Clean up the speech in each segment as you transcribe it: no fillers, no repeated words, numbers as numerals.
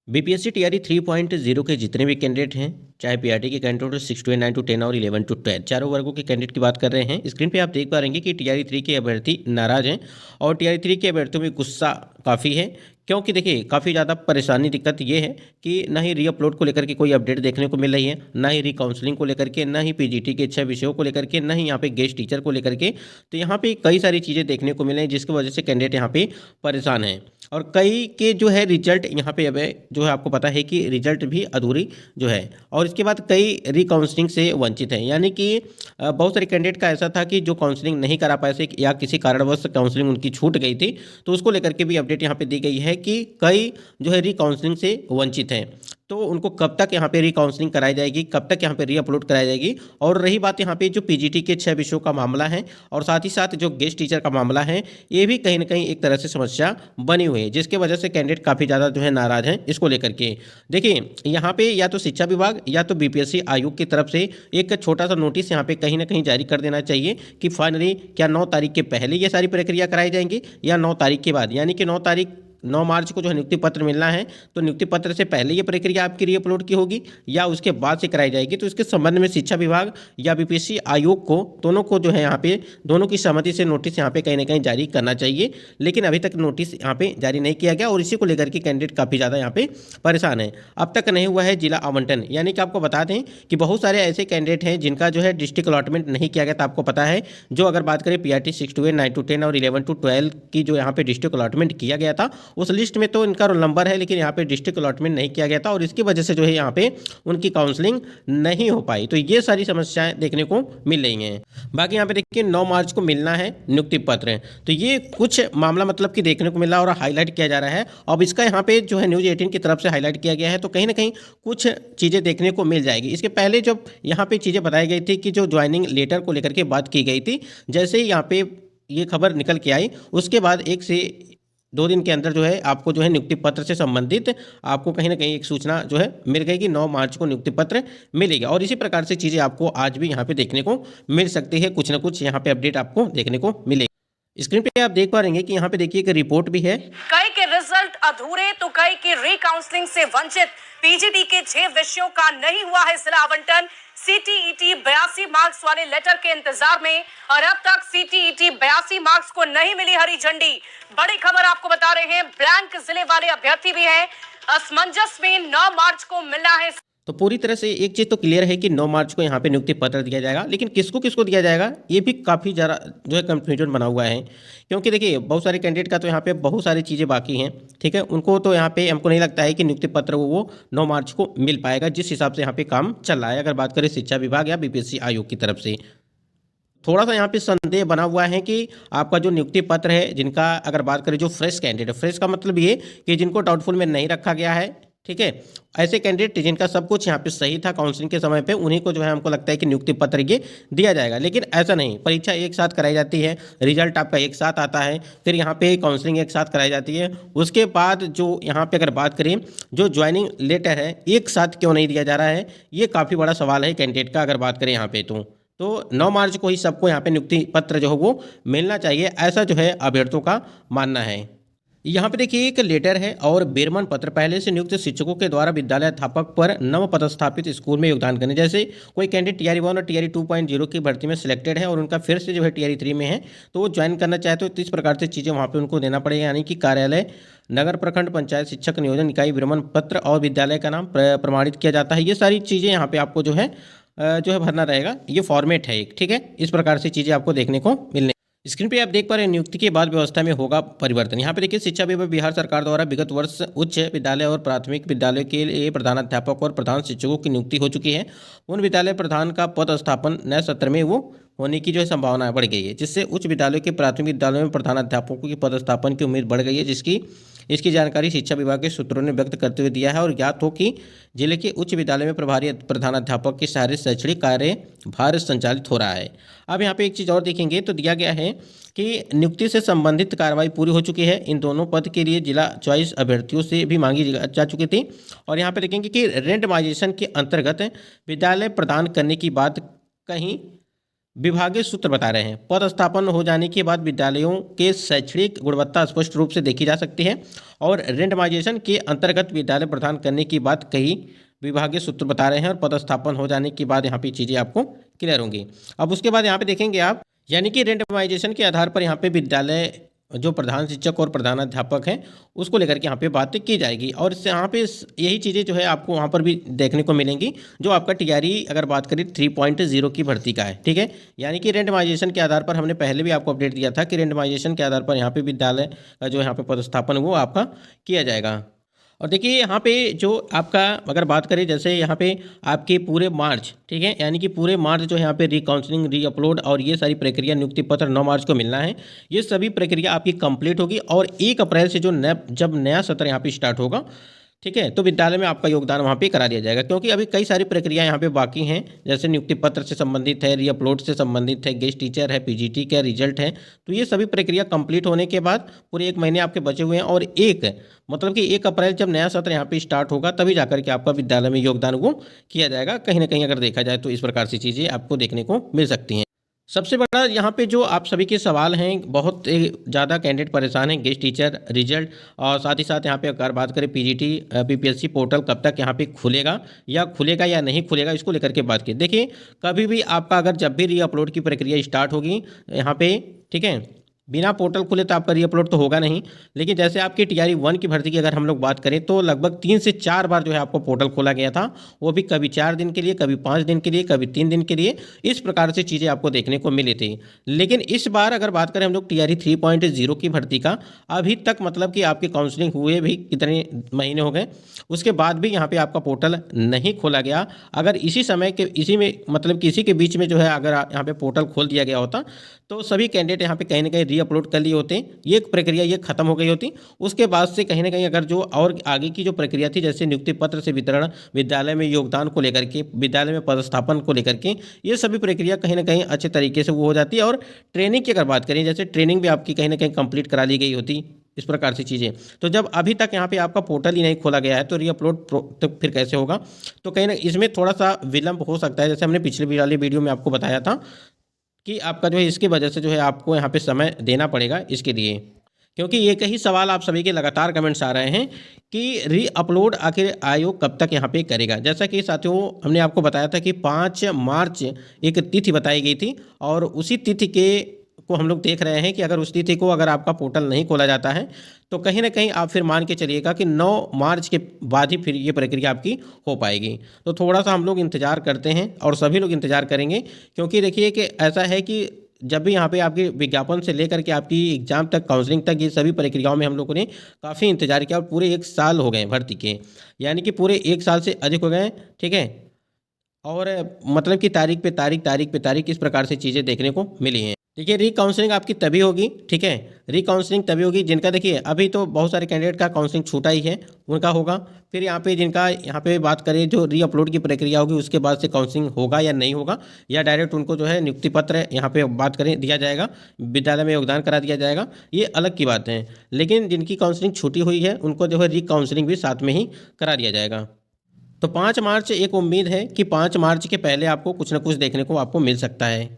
BPSC TRE 3.0 के जितने भी कैंडिडेट हैं, चाहे पीआरटी के कैंडिडेट हो 6 to 9 to 10 और 11 to 12 चारों वर्गों के कैंडिडेट की बात कर रहे हैं। स्क्रीन पे आप देख पा रहे हैं कि टीआरई 3 के अभ्यर्थी नाराज हैं और टीआरई 3 के अभ्यर्थियों में गुस्सा काफ़ी है, क्योंकि देखिए काफ़ी ज़्यादा परेशानी दिक्कत ये है कि ना ही रीअपलोड को लेकर के कोई अपडेट देखने को मिल रही है, ना ही रीकाउंसलिंग को लेकर के, ना ही पीजीटी के 6 विषयों को लेकर के, ना ही यहाँ पे गेस्ट टीचर को लेकर के। तो यहाँ पे कई सारी चीज़ें देखने को मिल रही हैं जिसकी वजह से कैंडिडेट यहाँ पे परेशान हैं और कई के जो है रिजल्ट यहाँ पे अब जो है आपको पता है कि रिजल्ट भी अधूरी जो है और इसके बाद कई रीकाउंसलिंग से वंचित हैं। यानी कि बहुत सारे कैंडिडेट का ऐसा था कि जो काउंसलिंग नहीं करा पाए थे या किसी कारणवश काउंसलिंग उनकी छूट गई थी, तो उसको लेकर के भी अपडेट यहाँ पे दी गई है कि कई जो है रीकाउंसलिंग से वंचित हैं। तो उनको कब तक यहाँ पे रीकाउंसलिंग कराई जाएगी, कब तक यहाँ पे रीअपलोड कराई जाएगी। और रही बात यहाँ पे जो पीजीटी के 6 विषयों का मामला है और साथ ही साथ जो गेस्ट टीचर का मामला है, ये भी कहीं ना कहीं एक तरह से समस्या बनी हुई है, जिसके वजह से कैंडिडेट काफ़ी ज़्यादा जो है नाराज हैं इसको लेकर के। देखिए यहाँ पे या तो शिक्षा विभाग या तो बीपीएससी आयोग की तरफ से एक छोटा सा नोटिस यहाँ पे कहीं ना कहीं जारी कर देना चाहिए कि फाइनली क्या 9 तारीख के पहले ये सारी प्रक्रिया कराई जाएंगी या 9 तारीख के बाद। यानी कि 9 मार्च को जो है नियुक्ति पत्र मिलना है, तो नियुक्ति पत्र से पहले ये प्रक्रिया आपकी रीअपलोड की होगी या उसके बाद से कराई जाएगी। तो इसके संबंध में शिक्षा विभाग या बीपीएससी आयोग को दोनों को जो है यहाँ पे दोनों की सहमति से नोटिस यहाँ पे कहीं ना कहीं जारी करना चाहिए, लेकिन अभी तक नोटिस यहाँ पे जारी नहीं किया गया और इसी को लेकर के कैंडिडेट काफ़ी ज़्यादा यहाँ पे परेशान है। अब तक नहीं हुआ है जिला आवंटन, यानी कि आपको बता दें कि बहुत सारे ऐसे कैंडिडेट हैं जिनका जो है डिस्ट्रिक्ट अलॉटमेंट नहीं किया गया था। आपको पता है जो अगर बात करें पीआरटी 6 to 8, 9 to 10 और 11 to 12 की जो यहाँ पे डिस्ट्रिक्ट अलॉटमेंट किया गया था, उस लिस्ट में तो इनका रोल नंबर है, लेकिन यहाँ पे डिस्ट्रिक्ट अलॉटमेंट नहीं किया गया था और इसकी वजह से जो है यहाँ पे उनकी काउंसलिंग नहीं हो पाई। तो ये सारी समस्याएं देखने को मिल रही हैं। बाकी यहाँ पे देखिए 9 मार्च को मिलना है नियुक्ति पत्र, तो ये कुछ मामला मतलब कि देखने को मिला और हाईलाइट किया जा रहा है। अब इसका यहाँ पे जो है न्यूज़ 18 की तरफ से हाईलाइट किया गया है, तो कहीं ना कहीं कुछ चीज़ें देखने को मिल जाएगी। इसके पहले जब यहाँ पे चीज़ें बताई गई थी कि जो ज्वाइनिंग लेटर को लेकर के बात की गई थी, जैसे ही यहाँ पे ये खबर निकल के आई उसके बाद 1 से 2 दिन के अंदर जो है आपको जो है नियुक्ति पत्र से संबंधित आपको कहीं ना कहीं एक सूचना जो है मिल गई कि 9 मार्च को नियुक्ति पत्र मिलेगा। और इसी प्रकार से चीज़ें आपको आज भी यहाँ पे देखने को मिल सकती है, कुछ ना कुछ यहाँ पे अपडेट आपको देखने को मिलेगी। स्क्रीन पे आप देख पा रहे हैं कि यहाँ पे देखिए एक रिपोर्ट भी है। कई के रिजल्ट अधूरे तो कई के रीकाउंसलिंग से वंचित। पीजीटी के 6 विषयों का नहीं हुआ है जिला आवंटन। सीटीईटी 82 मार्क्स वाले लेटर के इंतजार में और अब तक सीटीईटी 82 मार्क्स को नहीं मिली हरी झंडी। बड़ी खबर आपको बता रहे हैं, ब्लैंक जिले वाले अभ्यर्थी भी हैं असमंजस में। 9 मार्च को मिलना है। तो पूरी तरह से एक चीज़ तो क्लियर है कि 9 मार्च को यहाँ पे नियुक्ति पत्र दिया जाएगा, लेकिन किसको किसको दिया जाएगा ये भी काफ़ी ज़्यादा जो है कंफ्यूजन बना हुआ है, क्योंकि देखिए बहुत सारे कैंडिडेट का तो यहाँ पे बहुत सारी चीज़ें बाकी हैं। ठीक है, उनको तो यहाँ पे हमको नहीं लगता है कि नियुक्ति पत्र वो 9 मार्च को मिल पाएगा, जिस हिसाब से यहाँ पे काम चल रहा है। अगर बात करें शिक्षा विभाग या बीपीएससी आयोग की तरफ से, थोड़ा सा यहाँ पे संदेह बना हुआ है कि आपका जो नियुक्ति पत्र है, जिनका अगर बात करें जो फ्रेश कैंडिडेट, फ्रेश का मतलब ये कि जिनको डाउटफुल में नहीं रखा गया है, ठीक है, ऐसे कैंडिडेट जिनका सब कुछ यहाँ पे सही था काउंसलिंग के समय पे, उन्हीं को जो है हमको लगता है कि नियुक्ति पत्र ये दिया जाएगा। लेकिन ऐसा नहीं, परीक्षा एक साथ कराई जाती है, रिजल्ट आपका एक साथ आता है, फिर यहाँ पे काउंसलिंग एक साथ कराई जाती है, उसके बाद जो यहाँ पे अगर बात करें जो ज्वाइनिंग लेटर है एक साथ क्यों नहीं दिया जा रहा है, ये काफ़ी बड़ा सवाल है कैंडिडेट का। अगर बात करें यहाँ पे तो 9 मार्च को ही सबको यहाँ पे नियुक्ति पत्र जो है वो मिलना चाहिए, ऐसा जो है अभ्यर्थियों का मानना है। यहाँ पे देखिए एक लेटर है और बेरमन पत्र, पहले से नियुक्त शिक्षकों के द्वारा विद्यालय अध्यापक पर नव पदस्थापित स्कूल में योगदान करने। जैसे कोई कैंडिडेट टीआरई 1 और टीआरई 2.0 की भर्ती में सिलेक्टेड है और उनका फिर से जो है टीआरई 3 में है, तो वो ज्वाइन करना चाहे तो इस प्रकार से चीज़ें वहाँ पे उनको देना पड़ेगा। यानी कि कार्यालय, नगर प्रखंड पंचायत शिक्षक नियोजन इकाई, बेरमन पत्र और विद्यालय का नाम प्रमाणित किया जाता है। ये सारी चीज़ें यहाँ पे आपको जो है भरना रहेगा। ये फॉर्मेट है एक, ठीक है, इस प्रकार से चीज़ें आपको देखने को मिलने। स्क्रीन पे आप देख पा रहे हैं नियुक्ति के बाद व्यवस्था में होगा परिवर्तन। यहाँ पे देखिए शिक्षा विभाग बिहार सरकार द्वारा विगत वर्ष उच्च विद्यालय और प्राथमिक विद्यालय के लिए प्रधानाध्यापक और प्रधान शिक्षकों की नियुक्ति हो चुकी है। उन विद्यालय प्रधान का पद स्थापन नए सत्र में वो होने की जो है संभावना बढ़ गई है, जिससे उच्च विद्यालयों के प्राथमिक विद्यालयों में प्रधानाध्यापकों की पदस्थापन की उम्मीद बढ़ गई है। इसकी जानकारी शिक्षा विभाग के सूत्रों ने व्यक्त करते हुए दिया है और ज्ञात हो कि जिले के उच्च विद्यालय में प्रभारी प्रधानाध्यापक के सहारे शैक्षणिक कार्यभार संचालित हो रहा है। अब यहाँ पे एक चीज़ और देखेंगे तो दिया गया है कि नियुक्ति से संबंधित कार्रवाई पूरी हो चुकी है। इन दोनों पद के लिए जिला चॉइस अभ्यर्थियों से भी मांगी जा चुकी थी। और यहाँ पे देखेंगे कि रेंडमाइजेशन के अंतर्गत विद्यालय प्रदान करने की बात कहीं विभागीय सूत्र बता रहे हैं। पद स्थापन हो जाने के बाद विद्यालयों के शैक्षणिक गुणवत्ता स्पष्ट रूप से देखी जा सकती है और रेंडमाइजेशन के अंतर्गत विद्यालय प्रदान करने की बात कही विभागीय सूत्र बता रहे हैं और पदस्थापन हो जाने के बाद यहाँ पे चीज़ें आपको क्लियर होंगी। अब उसके बाद यहाँ पे देखेंगे आप, यानी कि रेंडमाइजेशन के आधार पर यहाँ पे विद्यालय जो प्रधान शिक्षक और प्रधानाध्यापक हैं उसको लेकर के यहाँ पे बातें की जाएगी और इससे यहाँ पे यही चीज़ें जो है आपको वहाँ पर भी देखने को मिलेंगी जो आपका टीआरई अगर बात करें 3.0 की भर्ती का है, ठीक है। यानी कि रेंडमाइजेशन के आधार पर हमने पहले भी आपको अपडेट दिया था कि रेंडमाइजेशन के आधार पर यहाँ पे विद्यालय का जो यहाँ पे पदस्थापन वो आपका किया जाएगा। और देखिए यहाँ पे जो आपका अगर बात करें जैसे यहाँ पे आपके पूरे मार्च, ठीक है, यानी कि पूरे मार्च जो है यहाँ पे रीकाउंसलिंग, रीअपलोड और ये सारी प्रक्रिया नियुक्ति पत्र 9 मार्च को मिलना है। ये सभी प्रक्रिया आपकी कंप्लीट होगी और 1 अप्रैल से जब नया सत्र यहाँ पे स्टार्ट होगा, ठीक है, तो विद्यालय में आपका योगदान वहाँ पे करा दिया जाएगा। क्योंकि अभी कई सारी प्रक्रिया यहाँ पे बाकी हैं, जैसे नियुक्ति पत्र से संबंधित है, रीअपलोड से संबंधित है, गेस्ट टीचर है, पीजीटी का रिजल्ट है। तो ये सभी प्रक्रिया कंप्लीट होने के बाद पूरे 1 महीने आपके बचे हुए हैं और मतलब कि 1 अप्रैल जब नया सत्र यहाँ पे स्टार्ट होगा तभी जाकर के आपका विद्यालय में योगदान वो किया जाएगा। कहीं ना कहीं अगर देखा जाए तो इस प्रकार से चीज़ें आपको देखने को मिल सकती हैं। सबसे बड़ा यहाँ पे जो आप सभी के सवाल हैं, बहुत ज़्यादा कैंडिडेट परेशान हैं, गेस्ट टीचर रिजल्ट और साथ ही साथ यहाँ पे अगर बात करें पीजीटी बीपीएससी पोर्टल कब तक यहाँ पे खुलेगा या नहीं खुलेगा, इसको लेकर के बात की। देखिए कभी भी आपका अगर जब भी रीअपलोड की प्रक्रिया स्टार्ट होगी यहाँ पे, ठीक है, बिना पोर्टल खुले तो आपका रीअपलोड तो होगा नहीं। लेकिन जैसे आपकी टीआरई 1 की भर्ती की अगर हम लोग बात करें तो लगभग 3 से 4 बार जो है आपको पोर्टल खोला गया था, वो भी कभी 4 दिन के लिए, कभी 5 दिन के लिए, कभी 3 दिन के लिए, इस प्रकार से चीज़ें आपको देखने को मिली थी। लेकिन इस बार अगर बात करें हम लोग टीआरई 3.0 की भर्ती का, अभी तक मतलब कि आपकी काउंसलिंग हुए भी कितने महीने हो गए, उसके बाद भी यहाँ पर आपका पोर्टल नहीं खोला गया। अगर इसी में मतलब कि इसी के बीच में जो है अगर यहाँ पर पोर्टल खोल दिया गया होता तो सभी कैंडिडेट यहाँ पे कहीं ना कहीं रीअपलोड कर लिए होते, ये प्रक्रिया ये खत्म हो गई होती। उसके बाद से कहीं ना कहीं अगर जो और आगे की जो प्रक्रिया थी, जैसे नियुक्ति पत्र से वितरण, विद्यालय में योगदान को लेकर के, विद्यालय में पदस्थापन को लेकर के, ये सभी प्रक्रिया कहीं ना कहीं अच्छे तरीके से वो हो जाती है। और ट्रेनिंग की अगर बात करें, जैसे ट्रेनिंग भी आपकी कहीं ना कहीं कंप्लीट करा ली गई होती, इस प्रकार से चीज़ें। तो जब अभी तक यहाँ पे आपका पोर्टल ही नहीं खोला गया है तो रीअपलोड तो फिर कैसे होगा? तो कहीं ना इसमें थोड़ा सा विलंब हो सकता है, जैसे हमने पिछले वाले वीडियो में आपको बताया था कि आपका जो है इसकी वजह से जो है आपको यहाँ पे समय देना पड़ेगा इसके लिए। क्योंकि ये कई सवाल आप सभी के लगातार कमेंट्स आ रहे हैं कि रीअपलोड आखिर आयोग कब तक यहाँ पे करेगा। जैसा कि साथियों हमने आपको बताया था कि 5 मार्च एक तिथि बताई गई थी और उसी तिथि को हम लोग देख रहे हैं कि अगर उस तिथि को अगर आपका पोर्टल नहीं खोला जाता है तो कहीं ना कहीं आप फिर मान के चलिएगा कि 9 मार्च के बाद ही फिर ये प्रक्रिया आपकी हो पाएगी। तो थोड़ा सा हम लोग इंतज़ार करते हैं और सभी लोग इंतज़ार करेंगे, क्योंकि देखिए कि ऐसा है कि जब भी यहाँ पे आपके विज्ञापन से लेकर के आपकी एग्ज़ाम तक, काउंसलिंग तक, ये सभी प्रक्रियाओं में हम लोगों ने काफ़ी इंतज़ार किया और पूरे 1 साल हो गए भर्ती के, यानी कि पूरे 1 साल से अधिक हो गए, ठीक है। और मतलब कि तारीख पे तारीख इस प्रकार से चीज़ें देखने को मिली हैं। देखिए रीकाउंसलिंग आपकी तभी होगी, ठीक है, रीकाउंसलिंग तभी होगी जिनका, देखिए अभी तो बहुत सारे कैंडिडेट का काउंसलिंग छूटा ही है, उनका होगा। फिर यहाँ पे जिनका यहाँ पे बात करें जो रीअपलोड की प्रक्रिया होगी उसके बाद से काउंसलिंग होगा या नहीं होगा, या डायरेक्ट उनको जो है नियुक्ति पत्र यहाँ पे बात करें दिया जाएगा, विद्यालय में योगदान करा दिया जाएगा, ये अलग की बात है। लेकिन जिनकी काउंसलिंग छूटी हुई है उनको जो है रीकाउंसलिंग भी साथ में ही करा दिया जाएगा। तो 5 मार्च एक उम्मीद है कि 5 मार्च के पहले आपको कुछ ना कुछ देखने को आपको मिल सकता है।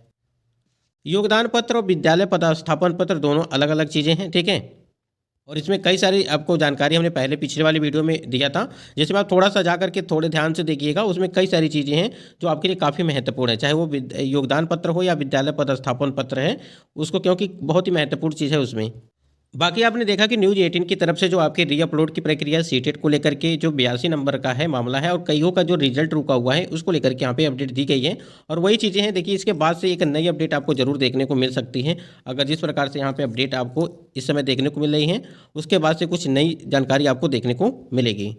योगदान पत्र और विद्यालय पदस्थापन पत्र दोनों अलग अलग चीज़ें हैं, ठीक है। और इसमें कई सारी आपको जानकारी हमने पहले पिछले वाली वीडियो में दिया था, जिसमें आप थोड़ा सा जा करके थोड़े ध्यान से देखिएगा, उसमें कई सारी चीज़ें हैं जो आपके लिए काफ़ी महत्वपूर्ण है, चाहे वो योगदान पत्र हो या विद्यालय पदस्थापन पत्र है उसको, क्योंकि बहुत ही महत्वपूर्ण चीज़ है उसमें। बाकी आपने देखा कि न्यूज़ 18 की तरफ से जो आपके रीअपलोड की प्रक्रिया सीटेट को लेकर के जो 82 नंबर का है मामला है और कईयों का जो रिजल्ट रुका हुआ है उसको लेकर के यहाँ पे अपडेट दी गई है। और वही चीज़ें हैं, देखिए इसके बाद से एक नई अपडेट आपको जरूर देखने को मिल सकती है। अगर जिस प्रकार से यहाँ पे अपडेट आपको इस समय देखने को मिल रही है उसके बाद से कुछ नई जानकारी आपको देखने को मिलेगी।